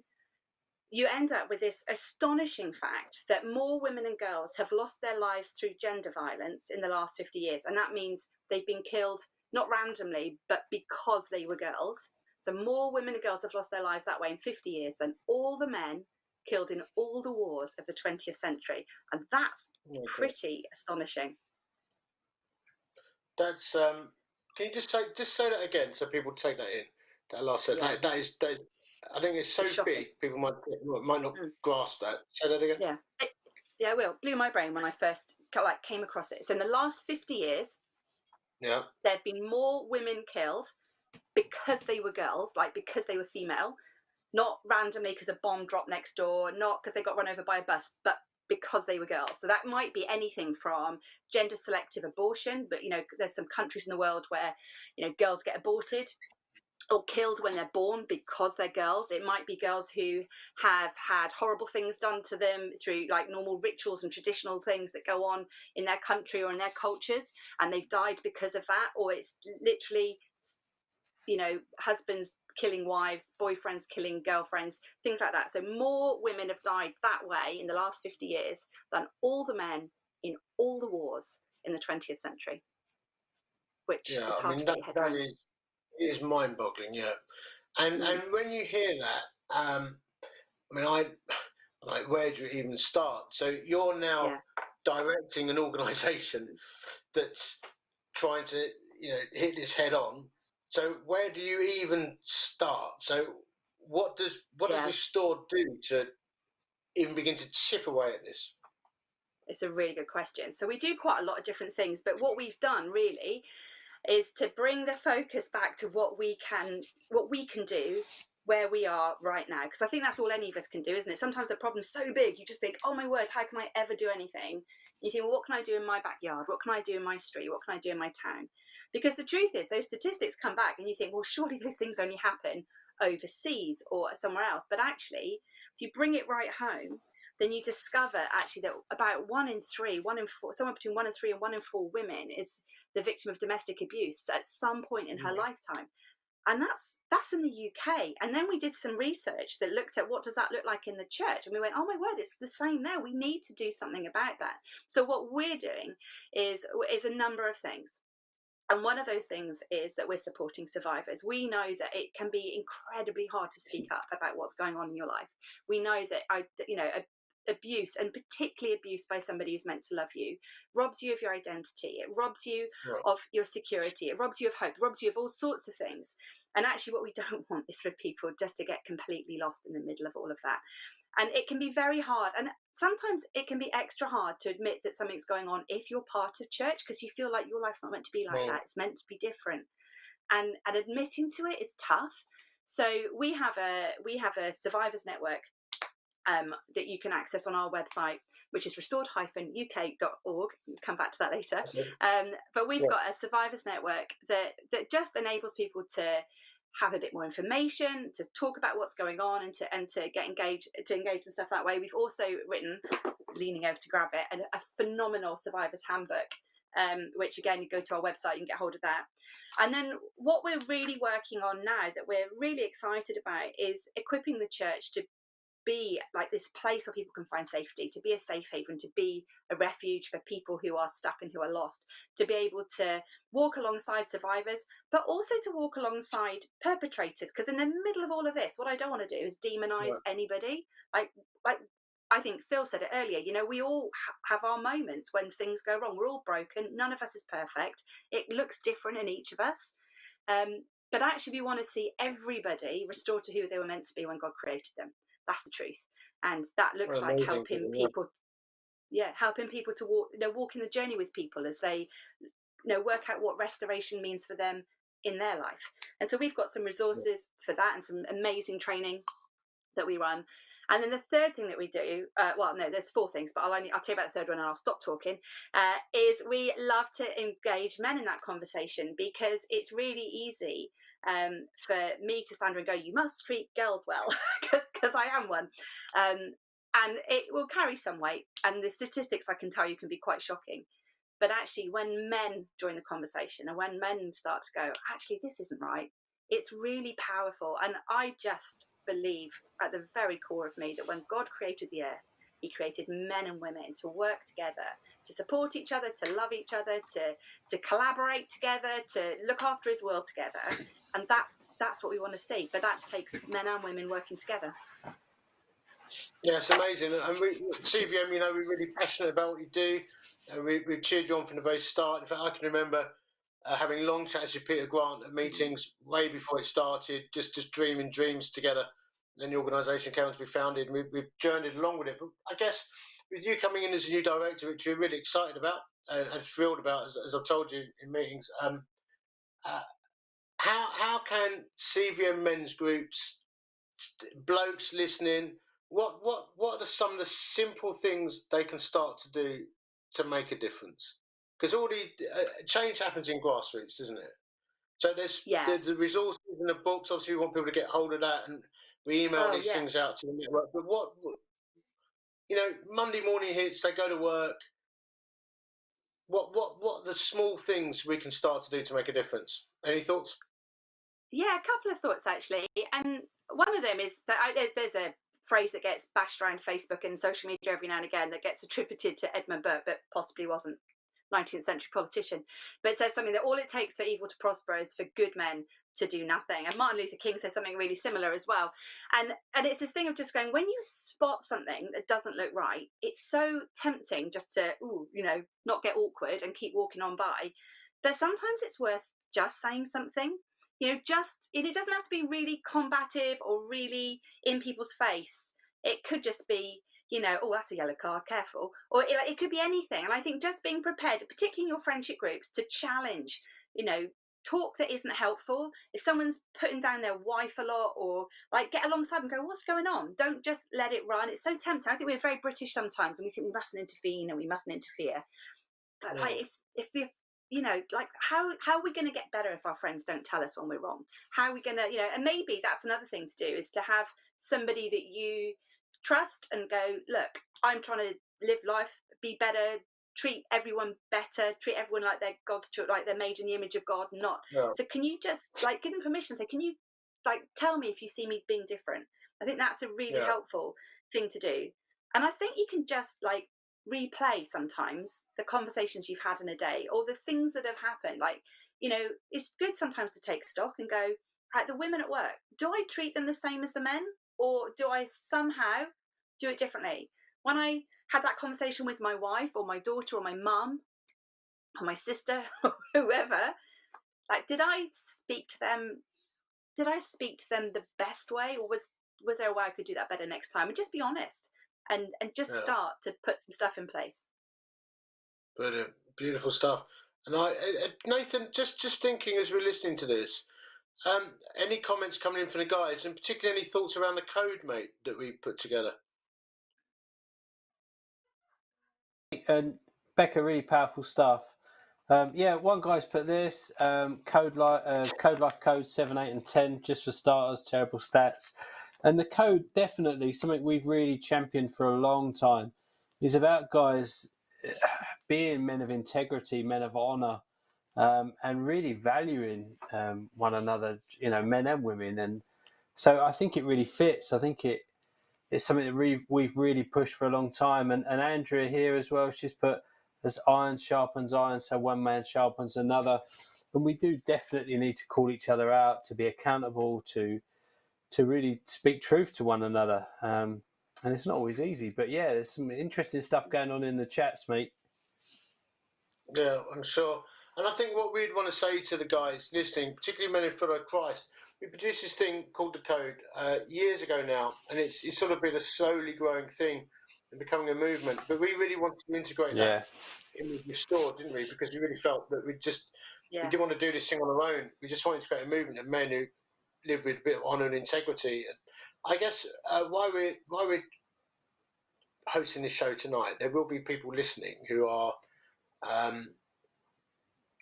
you end up with this astonishing fact that more women and girls have lost their lives through gender violence in the last 50 years. And that means they've been killed, not randomly, but because they were girls. So more women and girls have lost their lives that way in 50 years than all the men killed in all the wars of the 20th century. And that's pretty astonishing. That's, can you just say that again so people take that in? That last set. Yeah. That is, I think it's so big, people might not grasp that. Say that again. Yeah. Yeah, it will. Blew my brain when I first came across it. So in the last 50 years, there have been more women killed because they were girls, like because they were female, not randomly because a bomb dropped next door, not because they got run over by a bus, but because they were girls. So that might be anything from gender selective abortion, but, you know, there's some countries in the world where, you know, girls get aborted or killed when they're born because they're girls. It might be girls who have had horrible things done to them through like normal rituals and traditional things that go on in their country or in their cultures, and they've died because of that. Or it's literally, you know, husbands killing wives, boyfriends killing girlfriends, things like that. So more women have died that way in the last 50 years than all the men in all the wars in the 20th century, which is hard to get your head around. It is mind-boggling, yeah. And when you hear that, I mean, where do you even start? So you're now directing an organisation that's trying to, you know, hit this head on. So where do you even start? So what does Restored do to even begin to chip away at this? It's a really good question. So we do quite a lot of different things, but what we've done really is to bring the focus back to what we can do where we are right now, because I think that's all any of us can do, isn't it? Sometimes the problem's so big you just think, oh my word, how can I ever do anything? You think, well, what can I do in my backyard? What can I do in my street? What can I do in my town? Because the truth is, those statistics come back and you think, well, surely those things only happen overseas or somewhere else. But actually, if you bring it right home, then you discover actually that about 1 in 3, 1 in 4, somewhere between 1 in 3 and 1 in 4 women is the victim of domestic abuse at some point in her lifetime. And that's in the UK. And then we did some research that looked at what does that look like in the church. And we went, oh my word, it's the same there. We need to do something about that. So what we're doing is a number of things. And one of those things is that we're supporting survivors. We know that it can be incredibly hard to speak up about what's going on in your life. We know that, abuse, and particularly abuse by somebody who's meant to love you, robs you of your identity. It robs you of your security. It robs you of hope. It robs you of all sorts of things. And actually what we don't want is for people just to get completely lost in the middle of all of that. And it can be very hard. And sometimes it can be extra hard to admit that something's going on if you're part of church, because you feel like your life's not meant to be like that. It's meant to be different. And admitting to it is tough. So we have a survivors network that you can access on our website, which is restored-uk.org. We'll come back to that later. But we've got a survivors network that just enables people to have a bit more information, to talk about what's going on, and to get engaged and stuff that way. We've also written, leaning over to grab it, a phenomenal survivors handbook, which again, you go to our website, you can get hold of that. And then what we're really working on now that we're really excited about is equipping the church to be like this place where people can find safety, to be a safe haven, to be a refuge for people who are stuck and who are lost, to be able to walk alongside survivors, but also to walk alongside perpetrators. Because in the middle of all of this, what I don't want to do is demonize anybody. Like I think Phil said it earlier, you know, we all have our moments when things go wrong. We're all broken. None of us is perfect. It looks different in each of us. But actually we want to see everybody restored to who they were meant to be when God created them. That's the truth. And that looks like helping people to walk in the journey with people as they, work out what restoration means for them in their life. And so we've got some resources for that and some amazing training that we run. And then the third thing that we do, there's 4 things, but I'll tell you about the third one and I'll stop talking, is we love to engage men in that conversation, because it's really easy for me to stand and go, you must treat girls well, because I am one. And it will carry some weight. And the statistics, I can tell you, can be quite shocking. But actually, when men join the conversation and when men start to go, actually, this isn't right, it's really powerful. And I just believe at the very core of me that when God created the earth, he created men and women to work together, to support each other, to love each other, to collaborate together, to look after his world together. And that's what we want to see. But that takes men and women working together. Yeah, it's amazing. And we, CVM, you know, we're really passionate about what you do. And we've cheered you on from the very start. In fact, I can remember having long chats with Peter Grant at meetings way before it started, just dreaming dreams together. Then the organisation came to be founded, and we've journeyed along with it. But I guess with you coming in as a new director, which we're really excited about and thrilled about, as I've told you in meetings, how can CVM men's groups, blokes listening, what are some of the simple things they can start to do to make a difference? Because all the change happens in grassroots, doesn't it? So there's the resources and the books. Obviously, we want people to get hold of that, and we email these things out to the network. But what, you know, Monday morning hits, they go to work. What are the small things we can start to do to make a difference? Any thoughts? Yeah, a couple of thoughts actually, and one of them is that there's a phrase that gets bashed around Facebook and social media every now and again that gets attributed to Edmund Burke, but possibly wasn't. 19th century politician, but it says something that all it takes for evil to prosper is for good men to do nothing. And Martin Luther King says something really similar as well. And it's this thing of just going, when you spot something that doesn't look right, it's so tempting just to not get awkward and keep walking on by. But sometimes it's worth just saying something. It doesn't have to be really combative or really in people's face. It could just be, oh, that's a yellow card, careful. Or it could be anything. And I think just being prepared, particularly in your friendship groups, to challenge, talk that isn't helpful. If someone's putting down their wife a lot, or like get alongside and go, what's going on? Don't just let it run. It's so tempting. I think we're very British sometimes and we think we mustn't intervene and we mustn't interfere. But like if like how are we going to get better if our friends don't tell us when we're wrong? How are we going to, and maybe that's another thing to do, is to have somebody that you trust and go, look, I'm trying to live life, be better, treat everyone better, treat everyone like they're God's children, like they're made in the image of God, not. Yeah. So can you just like give them permission? Say, can you like tell me if you see me being different? I think that's a really helpful thing to do. And I think you can just like replay sometimes the conversations you've had in a day or the things that have happened. Like, it's good sometimes to take stock and go, right, the women at work, do I treat them the same as the men? Or do I somehow do it differently? When I had that conversation with my wife or my daughter or my mum or my sister or whoever, like, did I speak to them the best way, or was there a way I could do that better next time? And just be honest and just start to put some stuff in place. Brilliant, beautiful stuff. And Nathan, just thinking as we're listening to this, any comments coming in from the guys, and particularly any thoughts around the code, mate, that we put together? And Bekah, really powerful stuff. One guy's put this code life code 7, 8, and 10 just for starters. Terrible stats, and the code definitely something we've really championed for a long time. Is about guys being men of integrity, men of honour. And really valuing one another, men and women. And so I think it really fits. I think it's something that we've really pushed for a long time. And Andrea here as well, she's put, as iron sharpens iron, so one man sharpens another. And we do definitely need to call each other out, to be accountable, to really speak truth to one another. And it's not always easy, but yeah, there's some interesting stuff going on in the chats, mate. Yeah, I'm sure. And I think what we'd want to say to the guys listening, particularly men who follow Christ, we produced this thing called the Code years ago now, and it's sort of been a slowly growing thing and becoming a movement. But we really wanted to integrate that in with Restored, didn't we? Because we really felt that we didn't want to do this thing on our own. We just wanted to create a movement of men who live with a bit of honour and integrity. And I guess why we're hosting this show tonight, there will be people listening who are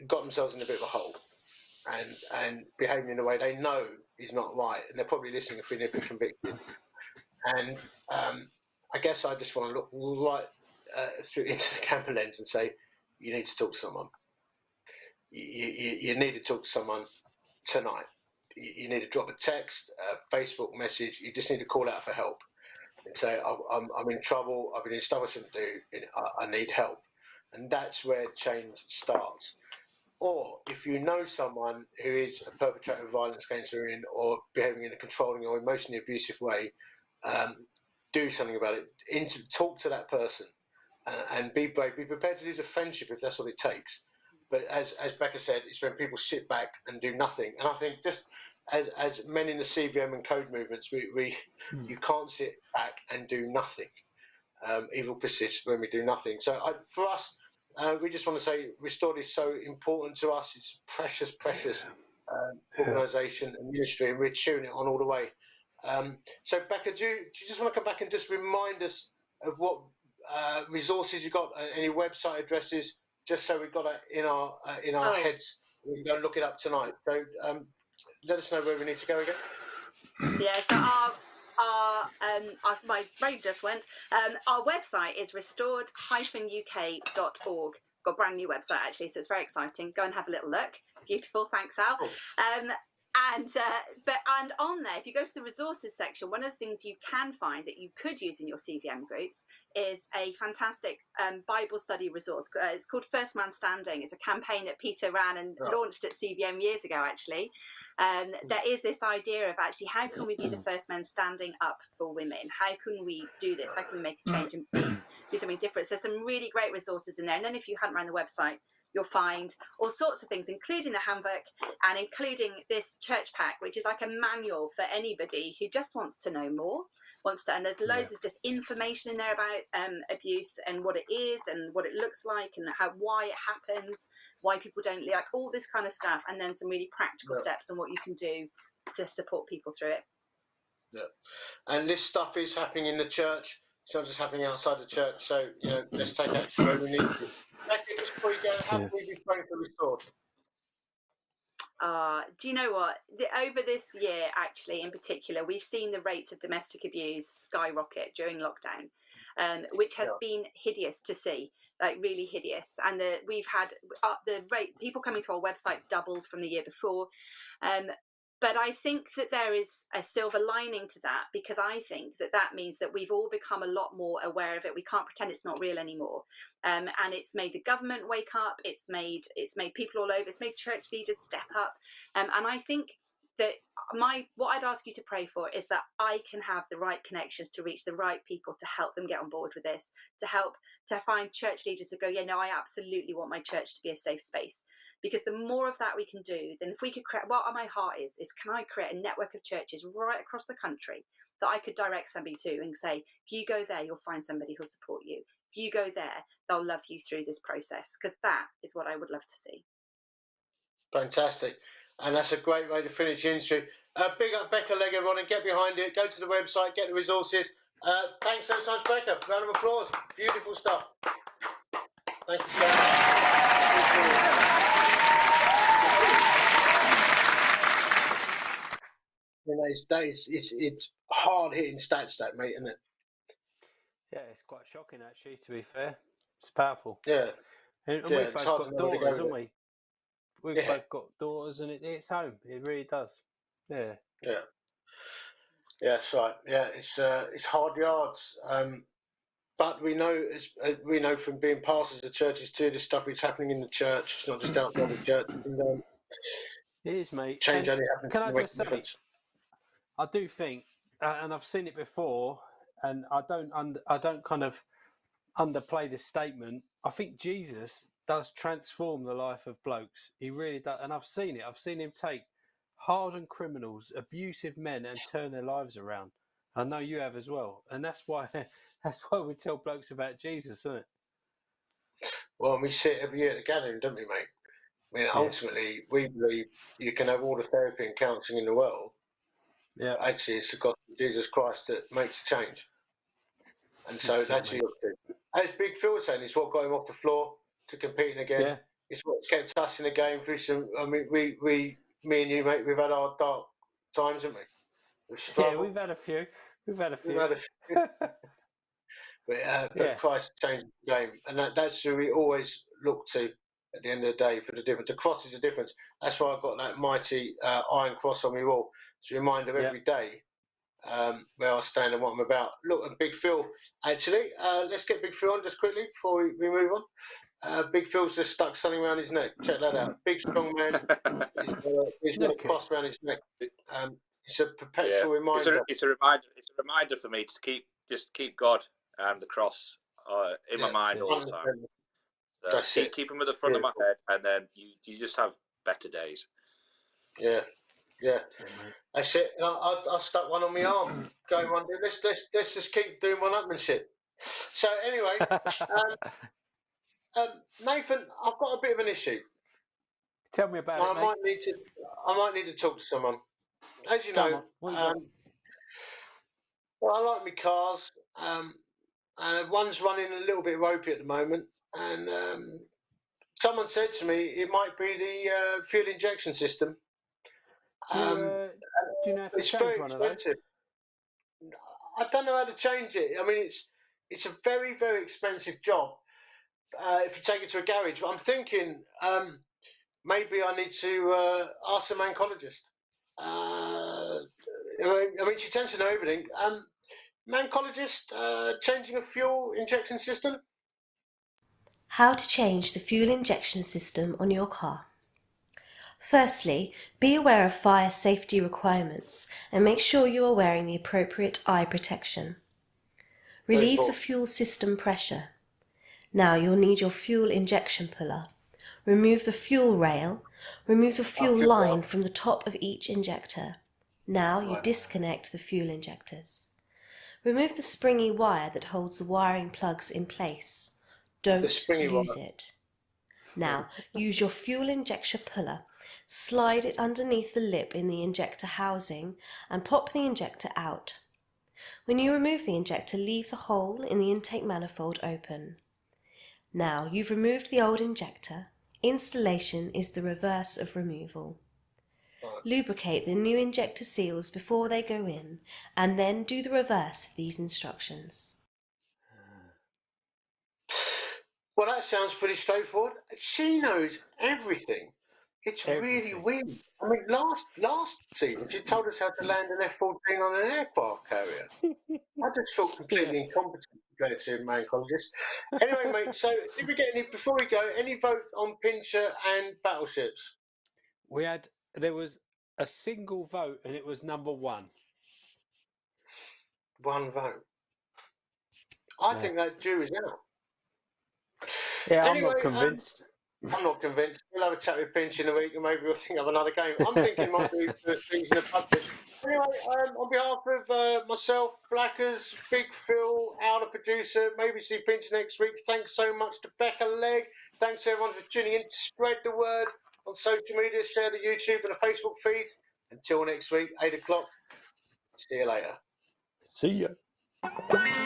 got themselves in a bit of a hole. and behaving in a way they know is not right, and they're probably listening and feeling a bit convicted. And I guess I just want to look right through into the camera lens and say, you need to talk to someone. You need to talk to someone tonight. You need to drop a text, a Facebook message. You just need to call out for help and say, I'm in trouble. I've been doing stuff I shouldn't do. I need help. And that's where change starts. Or if you know someone who is a perpetrator of violence against women or behaving in a controlling or emotionally abusive way, do something about it. Talk to that person and be brave. Be prepared to lose a friendship if that's what it takes. But as Bekah said, it's when people sit back and do nothing. And I think just as men in the CVM and code movements, you can't sit back and do nothing. Evil persists when we do nothing. So for us, we just want to say Restored is so important to us. It's a precious organisation and ministry, and we're cheering it on all the way. So Bekah, do you just want to come back and just remind us of what resources you got, any website addresses, just so we've got it in our heads. We can go and look it up tonight. So let us know where we need to go again. Yeah, so my brain just went. Our website is restored-uk.org. Got a brand new website actually, so it's very exciting. Go and have a little look. Beautiful, thanks Al. Cool. And on there, if you go to the resources section, one of the things you can find that you could use in your CVM groups is a fantastic Bible study resource. It's called First Man Standing. It's a campaign that Peter ran and launched at CVM years ago, actually. There is this idea of actually how can we be the first men standing up for women? How can we do this? How can we make a change and do something different? So some really great resources in there. And then if you hadn't run the website, you'll find all sorts of things, including the handbook and including this church pack, which is like a manual for anybody who just wants to know more, and there's loads of just information in there about abuse and what it is and what it looks like and why it happens, why people don't like all this kind of stuff, and then some really practical steps on what you can do to support people through it. Yeah, and this stuff is happening in the church. It's not just happening outside the church. So let's take action where we need to. Just before you go, how can we be praying for Restored? Do you know what? Over this year, actually, in particular, we've seen the rates of domestic abuse skyrocket during lockdown, which has been hideous to see, like really hideous. And we've had the rate people coming to our website doubled from the year before. But I think that there is a silver lining to that, because I think that means that we've all become a lot more aware of it. We can't pretend it's not real anymore. And it's made the government wake up. It's made people all over. It's made church leaders step up. And I think that what I'd ask you to pray for is that I can have the right connections to reach the right people to help them get on board with this, to find church leaders who go, yeah, no, I absolutely want my church to be a safe space. Because the more of that we can do, then if we could create, what my heart is can I create a network of churches right across the country that I could direct somebody to and say, if you go there, you'll find somebody who'll support you. If you go there, they'll love you through this process, because that is what I would love to see. Fantastic. And that's a great way to finish the interview. Big up Bekah Legg, everyone, and get behind it. Go to the website, get the resources. Thanks so much, Bekah. Round of applause. Beautiful stuff. Thank you so much. It's hard hitting stats, that, mate, isn't it? Yeah, it's quite shocking, actually, to be fair. It's powerful. Yeah. And we've both got daughters, haven't we? We've both got daughters, and it's home. It really does. Yeah. Yeah. Yeah, that's right. Yeah, it's hard yards. But we know from being pastors of churches too, this stuff is happening in the church. It's not just outside the church. It is, mate. Change only happens. Can I just say, I do think, and I've seen it before, and I don't kind of underplay this statement. I think Jesus does transform the life of blokes. He really does, and I've seen it. I've seen him take hardened criminals, abusive men, and turn their lives around. I know you have as well, and that's why we tell blokes about Jesus, isn't it? Well, we sit every year at the gathering, don't we, mate? I mean, ultimately, we believe you can have all the therapy and counselling in the world. Yeah. Actually, it's the gospel of Jesus Christ that makes a change. And so that's what you look to. As Big Phil was saying, it's what got him off the floor to competing again. it's what's kept us in the game through some. I mean, me and you, mate, we've had our dark times, haven't we? Yeah, we've had a few. We've had a few. But Christ changed the game, and that's who we always look to at the end of the day for the difference. The cross is a difference. That's why I've got that mighty iron cross on my wall. It's a reminder every day where I stand and what I'm about. Look, and Big Phil, actually, let's get Big Phil on just quickly before we move on. Big Phil's just stuck something around his neck. Check that out. Big strong man. He's got a cross around his neck. It's a perpetual reminder. It's a reminder. It's a reminder for me to keep God and the cross in my mind all the time. Keep them at the front of my head, and then you just have better days. Yeah. That's it. I stuck one on my arm. Going one day. Let's just keep doing one-upmanship. So anyway, Nathan, I've got a bit of an issue. Tell me about it, mate. I might need to talk to someone. As you know, well, I like my cars, and one's running a little bit ropey at the moment. And someone said to me it might be the fuel injection system. Do you know how to change one of those? I don't know how to change it. I mean, it's a very, very expensive job if you take it to a garage. But I'm thinking maybe I need to ask a mancologist. I mean, she tends to know everything. Mancologist, changing a fuel injection system? How to change the fuel injection system on your car. Firstly, be aware of fire safety requirements and make sure you are wearing the appropriate eye protection. Relieve the fuel system pressure. Now you'll need your fuel injection puller. Remove the fuel rail. Remove the fuel line from the top of each injector. Now you disconnect the fuel injectors. Remove the springy wire that holds the wiring plugs in place. Don't use it. Now use your fuel injection puller. Slide it underneath the lip in the injector housing and pop the injector out. When you remove the injector, leave the hole in the intake manifold open. Now you've removed the old injector. Installation is the reverse of removal. Lubricate the new injector seals before they go in, and then do the reverse of these instructions. Well, that sounds pretty straightforward. She knows everything. It's really weird. I mean, last season, she told us how to land an F-14 on an aircraft carrier. I just felt completely incompetent to go to a mancologist. Anyway, mate, so did we get before we go, any vote on Pincher and Battleships? There was a single vote, and it was number 1. One vote. I think that Jew is out. Yeah, anyway, I'm not convinced. I'm not convinced. We'll have a chat with Pinch in a week and maybe we'll think of another game. I'm thinking might be things in the budget. Anyway, on behalf of myself, Blackers, Big Phil, our producer, maybe see Pinch next week. Thanks so much to Bekah Legg. Thanks everyone for tuning in. Spread the word on social media, share the YouTube and the Facebook feed. Until next week, 8 o'clock. See you later. See ya.